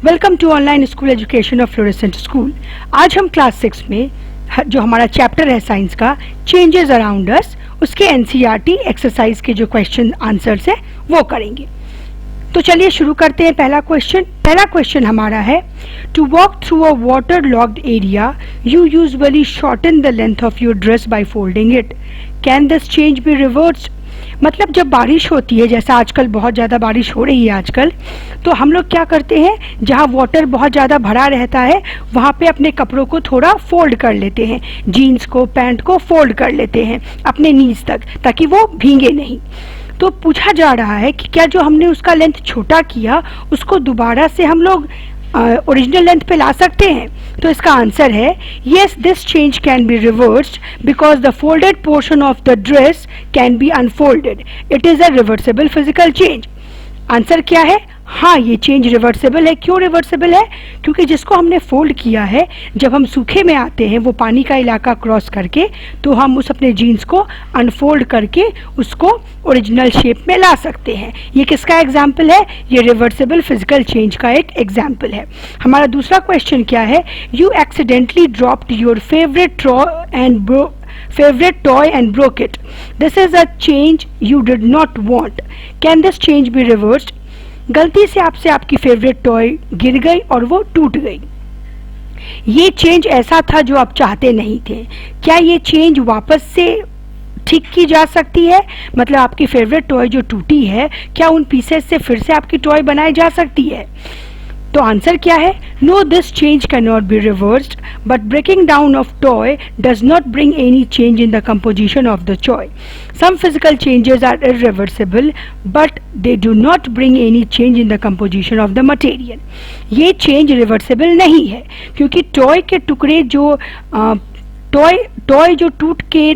Welcome to online school education of fluorescent school. आज हम class 6 में जो हमारा चैप्टर है साइंस का चेंजेस अराउंड अस, उसके एनसीईआरटी एक्सरसाइज के जो क्वेश्चन आंसर्स है वो करेंगे। तो चलिए शुरू करते हैं। पहला क्वेश्चन हमारा है, to walk through a water logged area you usually shorten the length of your dress by folding it, can this change be reversed? मतलब जब बारिश होती है, जैसा आजकल बहुत ज़्यादा बारिश हो रही है आजकल, तो हम लोग क्या करते हैं, जहाँ वाटर बहुत ज़्यादा भरा रहता है वहाँ पे अपने कपड़ों को थोड़ा फोल्ड कर लेते हैं, जीन्स को पैंट को फोल्ड कर लेते हैं अपने नीज तक, ताकि वो भीगे नहीं। तो पूछा जा रहा है कि क्या जो हमने उसका लेंथ छोटा किया उसको दोबारा से हम लोग ओरिजिनल लेंथ पे ला सकते हैं? तो इसका आंसर है yes, this change can be reversed because the folded portion of the dress can be unfolded. It is a reversible physical change. Answer क्या है? हाँ, ये चेंज रिवर्सिबल है। क्यों रिवर्सिबल है? क्योंकि जिसको हमने फोल्ड किया है, जब हम सूखे में आते हैं वो पानी का इलाका क्रॉस करके, तो हम उस अपने जीन्स को अनफोल्ड करके उसको ओरिजिनल शेप में ला सकते हैं। ये किसका एग्जाम्पल है? ये रिवर्सिबल फिजिकल चेंज का एक एग्जाम्पल है। हमारा दूसरा क्वेश्चन क्या है, you accidentally dropped your favourite toy and broke it. This is a change you did not want. Can this change be reversed? गलती से आपसे आपकी फेवरेट टॉय गिर गई और वो टूट गई। ये चेंज ऐसा था जो आप चाहते नहीं थे। क्या ये चेंज वापस से ठीक की जा सकती है? मतलब आपकी फेवरेट टॉय जो टूटी है, क्या उन पीसेस से फिर से आपकी टॉय बनाई जा सकती है? तो आंसर क्या है? No, this change can not be reversed, but breaking down of toy does not bring any change in the composition of the toy. Some physical changes are irreversible but they do not bring any change in the composition of the material. ये change reversible नहीं है, क्योंकि toy के टुकड़े जो toy जो टूट के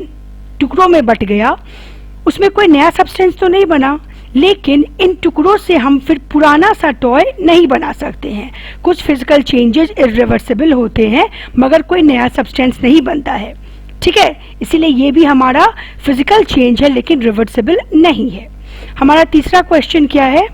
टुकड़ों में बट गया, उसमें कोई नया सब्सटेंस तो नहीं बना, लेकिन इन टुकड़ों से हम फिर पुराना सा टॉय नहीं बना सकते हैं। कुछ फिजिकल चेंजेस इरिवर्सिबल होते हैं मगर कोई नया सब्सटेंस नहीं बनता है, ठीक है? इसीलिए ये भी हमारा फिजिकल चेंज है लेकिन रिवर्सिबल नहीं है। हमारा तीसरा क्वेश्चन क्या है,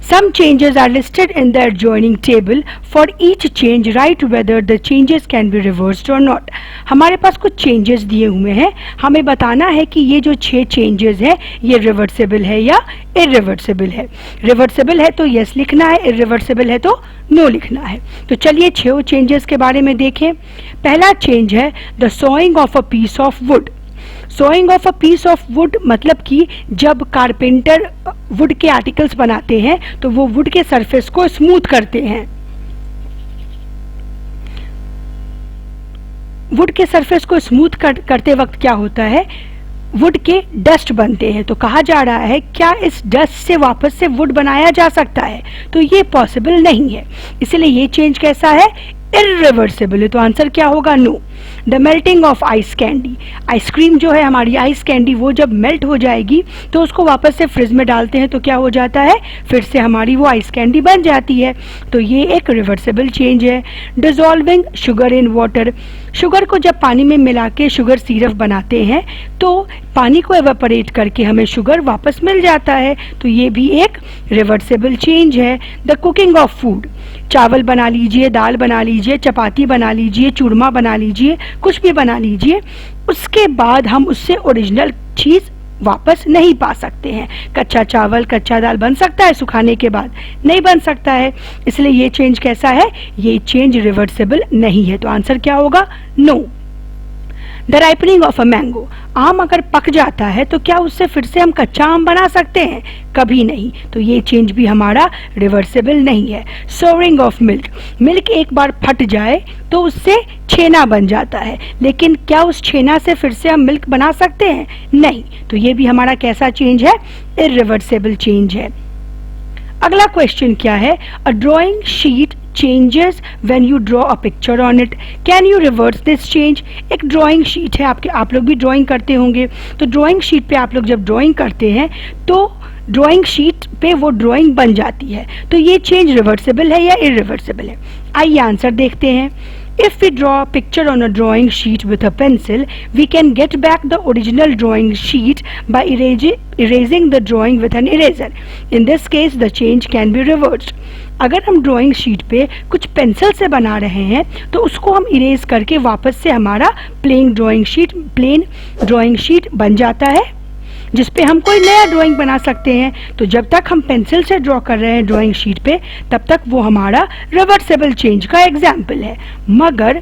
Some changes are listed in the adjoining table. For each change, write whether the changes can be reversed or not. हमारे पास कुछ चेंजेस दिए हुए हैं, हमें बताना है कि ये जो 6 चेंजेस है ये रिवर्सिबल है या इरिवर्सिबल है। रिवर्सिबल है तो यस लिखना है, इरिवर्सिबल है तो नो लिखना है। तो चलिए 6 चेंजेस के बारे में देखें। पहला चेंज है the sawing of a piece of wood. Sawing of a piece of wood मतलब कि जब कारपेंटर वुड के आर्टिकल्स बनाते हैं तो वो वुड के सरफेस को स्मूथ करते हैं। वुड के सरफेस को स्मूथ करते वक्त क्या होता है, वुड के डस्ट बनते हैं। तो कहा जा रहा है क्या इस डस्ट से वापस से वुड बनाया जा सकता है? तो ये पॉसिबल नहीं है, इसलिए ये चेंज कैसा है? इरिवर्सिबल है। तो आंसर क्या होगा? No. The melting of ice candy, ice cream जो है हमारी आइस कैंडी, वो जब मेल्ट हो जाएगी तो उसको वापस से फ्रिज में डालते हैं तो क्या हो जाता है, फिर से हमारी वो आइस कैंडी बन जाती है। तो ये एक रिवर्सिबल चेंज है। Dissolving sugar in water, sugar को जब पानी में मिला के शुगर सिरप बनाते हैं तो पानी को एवापोरेट करके हमें शुगर वापस मिल जाता है, तो ये भी एक रिवर्सिबल चेंज है। द कुकिंग ऑफ फूड, चावल बना लीजिए, दाल बना लीजिए, चपाती बना लीजिए, चूरमा बना लीजिए, कुछ भी बना लीजिए, उसके बाद हम उससे ओरिजिनल चीज़ वापस नहीं पा सकते हैं। कच्चा चावल, कच्चा दाल बन सकता है सुखाने के बाद? नहीं बन सकता है, इसलिए ये चेंज कैसा है? ये चेंज रिवर्सिबल नहीं है। तो आंसर क्या होगा? No. The ripening of a mango, आम अगर पक जाता है तो क्या उससे फिर से हम कच्चा आम बना सकते हैं? कभी नहीं, तो ये चेंज भी हमारा रिवर्सिबल नहीं है। सोरिंग ऑफ मिल्क, मिल्क एक बार फट जाए तो उससे छेना बन जाता है, लेकिन क्या उस छेना से फिर से हम मिल्क बना सकते हैं? नहीं, तो ये भी हमारा कैसा चेंज है? इरिवर्सिबल चेंज है। अगला क्वेश्चन क्या है, a drawing sheet changes when you draw a picture on it. Can you reverse this change? एक ड्राइंग शीट है, आप लोग भी ड्राइंग करते होंगे, तो ड्राइंग शीट पे आप लोग जब ड्राइंग करते हैं तो ड्राइंग शीट पे वो ड्राइंग बन जाती है, तो ये चेंज रिवर्सिबल है या इरिवर्सिबल है? आइए आंसर देखते हैं। If we draw a picture on a drawing sheet with a pencil, we can get back the original drawing sheet by erasing the drawing with an eraser. In this case, the change can be reversed. अगर हम drawing sheet पे कुछ pencil से बना रहे हैं तो उसको हम इरेज करके वापस से हमारा प्लेन ड्राइंग शीट बन जाता है जिस पे हम कोई नया ड्राइंग बना सकते हैं। तो जब तक हम पेंसिल से ड्रॉ कर रहे हैं ड्राइंग शीट पे तब तक वो हमारा रिवर्सिबल चेंज का एग्जाम्पल है। मगर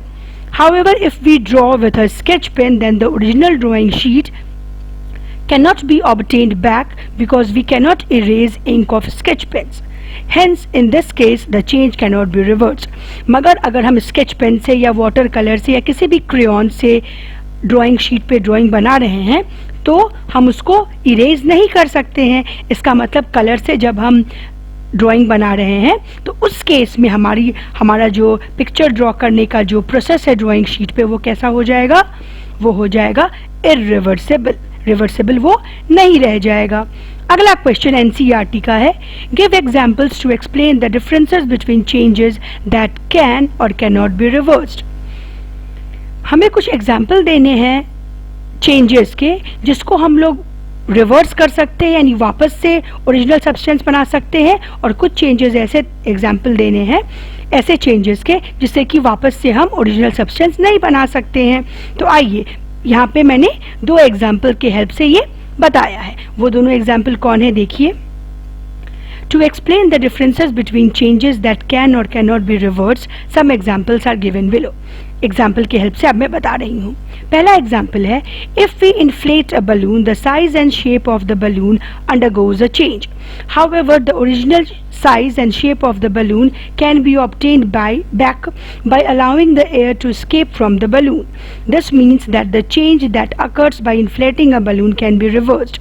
however, if we draw with a sketch pen, then the original drawing sheet cannot be obtained back because we cannot erase ink of sketch pens. Hence, in this case, the change cannot be reversed. मगर अगर हम sketch pen से या water colour से या किसी भी crayon से ड्राइंग शीट पे ड्राइंग बना रहे हैं तो हम उसको इरेज नहीं कर सकते हैं। इसका मतलब कलर से जब हम ड्राइंग बना रहे हैं तो उस केस में हमारा जो पिक्चर ड्रॉ करने का जो प्रोसेस है ड्राइंग शीट पे वो कैसा हो जाएगा, वो हो जाएगा रिवर्सिबल, वो नहीं रह जाएगा। अगला क्वेश्चन एनसीईआरटी का है, give examples to explain the differences between changes that can or can not be reversed. हमें कुछ एग्जाम्पल देने हैं चेंजेस के जिसको हम लोग रिवर्स कर सकते हैं यानी वापस से ओरिजिनल सब्सटेंस बना सकते हैं, और कुछ चेंजेस ऐसे एग्जाम्पल देने हैं ऐसे चेंजेस के जिससे कि वापस से हम ओरिजिनल सब्सटेंस नहीं बना सकते हैं। तो आइए यहाँ पे मैंने 2 एग्जाम्पल के हेल्प से ये बताया है। वो दोनों एग्जाम्पल कौन है देखिए। To explain the differences between changes that can or cannot be reversed, some examples are given below. Example की हेल्प से अब मैं बता रही हूँ। पहला एग्जाम्पल है, if we inflate a balloon, the size and shape of the balloon undergoes a change. However, the original size and shape of the balloon can be obtained back by allowing the air to escape from the balloon. This means that the change that occurs by inflating a balloon can be reversed.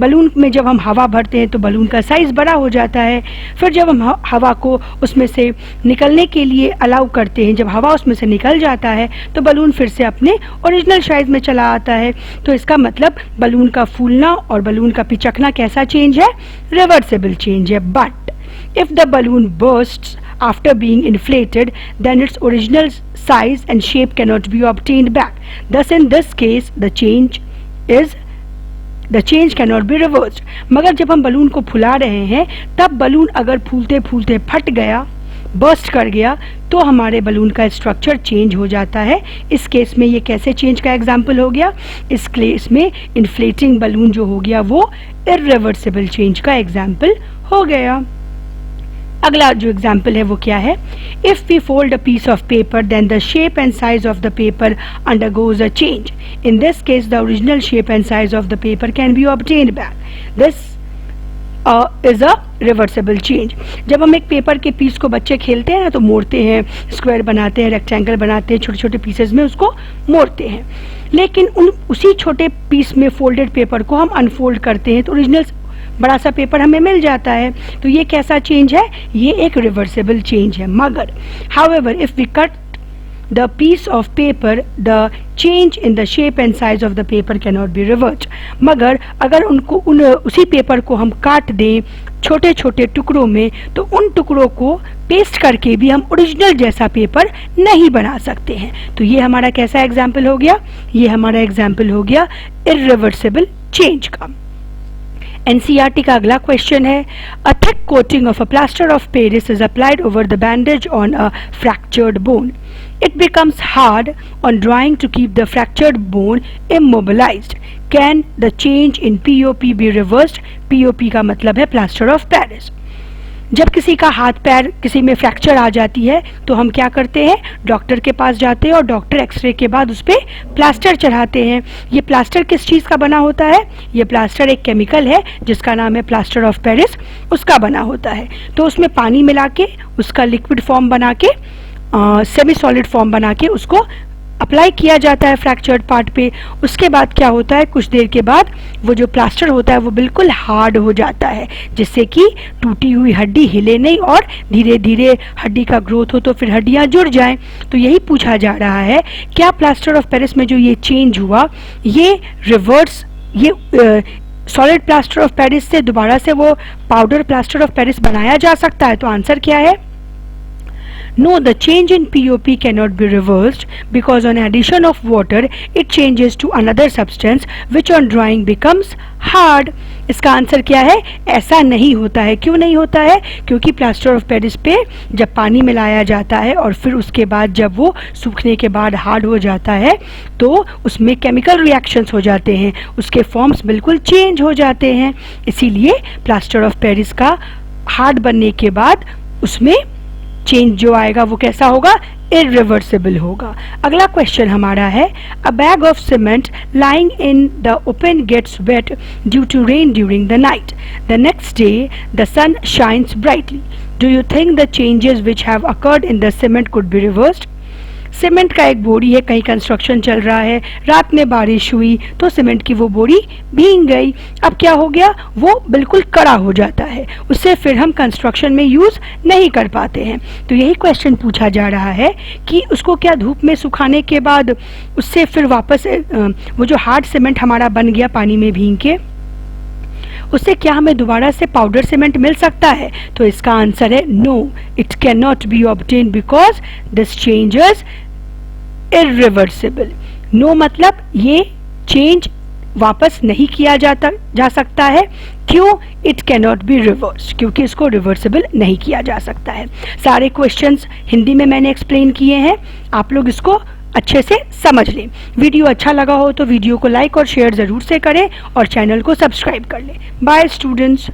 Balloon में जब हम हवा भरते हैं तो balloon का size बड़ा हो जाता है, फिर जब हम हवा को उसमें से निकलने के लिए अलाउ करते हैं, जब हवा उसमें से निकल जाता है तो बलून फिर से अपने ओरिजिनल साइज में चला आता है। तो इसका मतलब बलून का फूलना और बलून का पिचकना कैसा चेंज है, रिवर्सिबल चेंज है। But if the balloon bursts after being inflated, then its original size and shape cannot be obtained back. Thus in this case the change cannot be reversed. मगर जब हम balloon को फुला रहे हैं तब बलून अगर फूलते फूलते फट गया, बर्स्ट कर गया, तो हमारे बलून का स्ट्रक्चर चेंज हो जाता है। इस केस में ये कैसे चेंज का एग्जाम्पल हो गया, इस केस में इन्फ्लेटिंग बलून जो हो गया वो इरिवर्सिबल चेंज का एग्जाम्पल हो गया। अगला जो एग्जाम्पल है वो क्या है, if we fold a piece of paper then the shape and size of the paper undergoes a change. In this case the original shape and size of the paper can be obtained back. This is a reversible change. जब हम एक paper के piece को बच्चे खेलते हैं ना तो मोड़ते हैं, स्क्वायर बनाते हैं, रेक्टेंगल बनाते हैं, छोटे छोटे पीसेस में उसको मोड़ते हैं, लेकिन उसी छोटे पीस में फोल्डेड पेपर को हम अनफोल्ड करते हैं तो ओरिजिनल बड़ा सा पेपर हमें मिल जाता है। तो ये कैसा चेंज है, ये एक रिवर्सिबल चेंज है। मगर however if we cut the piece of paper the change in the shape and size of the paper can not be reversed. मगर अगर उसी पेपर को हम काट दें छोटे छोटे टुकड़ों में तो उन टुकड़ों को पेस्ट करके भी हम ओरिजिनल जैसा पेपर नहीं बना सकते हैं। तो ये हमारा कैसा एग्जाम्पल हो गया, ये हमारा एग्जाम्पल हो गया इरिवर्सिबल चेंज का। एनसीईआरटी का अगला क्वेश्चन है, a thick coating of a plaster of Paris is applied over the bandage on a fractured bone. It becomes hard on drying to keep the fractured bone immobilized. Can the change in POP be reversed? POP का मतलब है plaster of Paris. जब किसी का हाथ पैर किसी में फ्रैक्चर आ जाती है तो हम क्या करते हैं, डॉक्टर के पास जाते हैं और डॉक्टर एक्सरे के बाद उस पर प्लास्टर चढ़ाते हैं। ये प्लास्टर किस चीज़ का बना होता है, ये प्लास्टर एक केमिकल है जिसका नाम है प्लास्टर ऑफ पेरिस, उसका बना होता है। तो उसमें पानी मिला के उसका लिक्विड फॉर्म बना के सेमी सॉलिड फॉर्म बना के उसको अप्लाई किया जाता है फ्रैक्चर्ड पार्ट पे। उसके बाद क्या होता है, कुछ देर के बाद वो जो प्लास्टर होता है वो बिल्कुल हार्ड हो जाता है जिससे कि टूटी हुई हड्डी हिले नहीं और धीरे धीरे हड्डी का ग्रोथ हो तो फिर हड्डियां जुड़ जाएं। तो यही पूछा जा रहा है, क्या प्लास्टर ऑफ पेरिस में जो ये चेंज हुआ ये रिवर्स, ये सॉलिड प्लास्टर ऑफ पेरिस से दोबारा से वो पाउडर प्लास्टर ऑफ पेरिस बनाया जा सकता है? तो आंसर क्या है, No, the change in POP cannot be reversed because on addition of water it changes to another substance which on drying becomes hard. इसका आंसर क्या है? ऐसा नहीं होता है। क्यों नहीं होता है? क्योंकि प्लास्टर ऑफ पेरिस पे जब पानी मिलाया जाता है और फिर उसके बाद जब वो सूखने के बाद हार्ड हो जाता है तो उसमें केमिकल रिएक्शंस हो जाते हैं, उसके फॉर्म्स बिल्कुल चेंज हो जाते हैं। इसीलिए प्लास्टर ऑफ पेरिस का हार्ड बनने के बाद उसमें चेंज जो आएगा वो कैसा होगा? इरिवर्सिबल होगा। अगला क्वेश्चन हमारा है, a bag of cement lying in the open gets wet due to rain during the night. The next day the sun shines brightly. Do you think the changes which have occurred in the cement could be reversed? Cement का एक बोरी है, कहीं construction चल रहा है, रात में बारिश हुई तो सीमेंट की वो बोरी भीग गई। अब क्या हो गया? वो बिल्कुल कड़ा हो जाता है, उससे फिर हम कंस्ट्रक्शन में यूज़ नहीं कर पाते हैं। तो यही क्वेश्चन पूछा जा रहा है कि उसको क्या धूप में सुखाने के बाद उससे फिर वापस वो जो हार्ड सीमेंट हमारा बन गया पानी में भीग के, उससे क्या हमें दोबारा से पाउडर सीमेंट मिल सकता है? तो इसका आंसर है no, it can not be obtain because this changes irreversible. No मतलब ये चेंज वापस नहीं किया जा सकता है। क्यों? It can not be reverse, क्योंकि इसको रिवर्सिबल नहीं किया जा सकता है। सारे क्वेश्चंस हिंदी में मैंने एक्सप्लेन किए हैं, आप लोग इसको अच्छे से समझ लें। वीडियो अच्छा लगा हो तो वीडियो को लाइक और शेयर ज़रूर से करें और चैनल को सब्सक्राइब कर लें। Bye students.